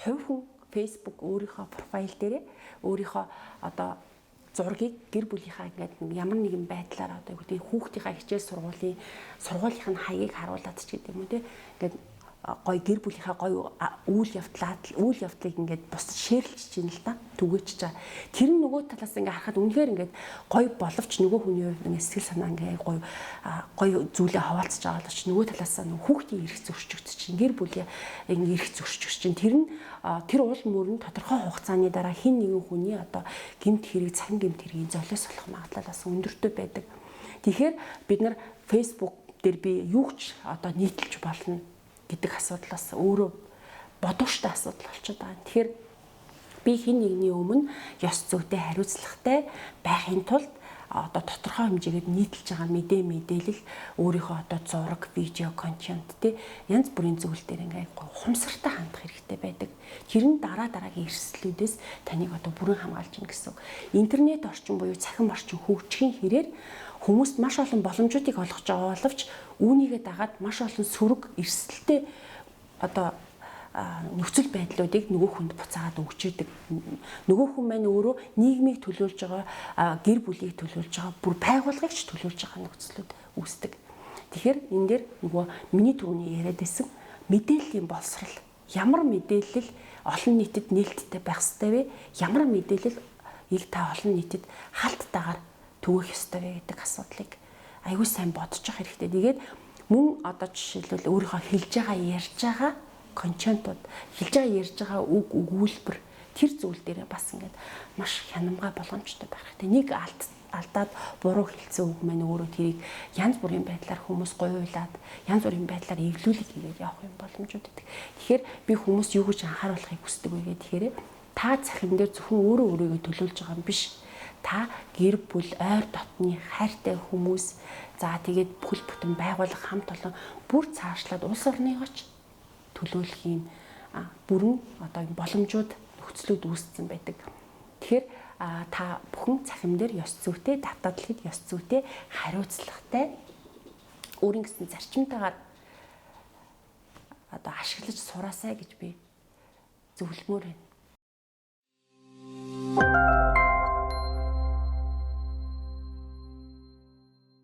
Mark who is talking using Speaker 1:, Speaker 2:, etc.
Speaker 1: хувь хүн Facebook өөрийнхөө профайл дээрээ өөрийнхөө одоо зургийг гэр бүлийнхаа ингээд ямар нэгэн байдлаар одоо юу гэдэг хүүхдийнхаа хичээл сургуулийнх нь хаягийг харуулад ч гэдэг юм уу те ингээд гой гэр бүлийнхаа гой үйл явдлыг ингээд бусдад шеэрлж чинь л да түгээч чаа. Тэр нь нөгөө талаас ингээд харахад үнэхээр ингээд гой боловч нөгөө хүний хувьд ингээд сэтгэл санаа ингээд гой зүйлээ хаваалцж байгаа л ч нөгөө талаас нь хүүхдийн эрх зөрчигдсөн чинь гэр бүлийн ингээд эрх зөрчигдсөн чинь тэр нь тэр уул мөрөнд тодорхой хугацааны дараа хин нэгэн хүний одоо гэмт хэрэг цахим гэмт хэргийн золиос болох магадлал бас өндөртэй байдаг. Тэгэхээр бид нар Facebook дээр би юу ч одоо нийтэлж болно гэдэг асуудлаас өөрөө бодвоштой асуудал болчиход байгаа. Тэгэхээр би хин нэгний өмнө ёс зүйтэй хариуцлагатай байхын тулд одоо тодорхой хэмжээгээр нийтэлж байгаа мэдээлэл өөрийнхөө одоо зураг, видео, контент те янз бүрийн зүйл дээр ингээд ухамсартай хандах хэрэгтэй байдаг. Тэр нь дараагийн эрсдлүүдээс таныг одоо бүрэн хамгаалж гин гэсэн. Интернет орчин буюу цахим орчин хөгжихийн хэрээр хүмүүст маш олон боломжуудыг олгож байгаа боловч үүнийгээ дагаад маш олон сөрөг эрсдэлтэй одоо нөхцөл байдлуудыг нөгөө хүнд буцаагаад өгч идэг. Нөгөө хүн маань өөрөө нийгмийг төлөөлж байгаа, гэр бүлийг төлөөлж байгаа, бүр байгууллагыг ч төлөөлж байгаа нөхцлүүд үүсдэг. Тэгэхээр энэ дээр нөгөө миний түрүүний яриад байсан мэдээллийн боловсрал. Ямар мэдээлэл олон нийтэд нээлттэй байх ёстой вэ? Ямар мэдээлэл та олон нийтэд халттайгаар түгэх ёстой вэ гэдэг асуудлыг аягүй сайн бодож явах хэрэгтэй. Тэгээд мөн одоо жишээлбэл өөрийнхөө хэлж байгаа ярьж байгаа контентууд хэлж байгаа ярьж байгаа үг өгүүлбэр тэр зүйл дээр бас ингээд маш хянамгай боломжтой байх хэрэгтэй. Нэг алдаад буруу хэлсэн үг маань өөрөө тэрийг янз бүрийн байдлаар хүмүүс гуйлаад янз бүрийн байдлаар эвлүүлэг хийгээд явах юм боломжууд байдаг. Тэгэхээр би хүмүүс юу гэж анхааруулахыг хүсдэг вэ гэхээр та цахим дээр зөвхөн өөрийгөө төлөөлж байгаа юм биш. Та гэр бүл ойр дотны хайртай хүмүүс за тэгээд бүхэл бүтэн байгууллага хамт олон бүр цаашлаад улс орныгооч төлөөлөх юм бүрэн одоо боломжууд нөхцлүүд үүссэн байдаг. Тэгэхээр та бүхэн цахим дээр ёс зүйтэй, давтагдлахад ёс зүйтэй, хариуцлагатай өөрийн гэсэн зарчимтайгаар одоо ашиглаж сураасай гэж би зөвлөмөр байна.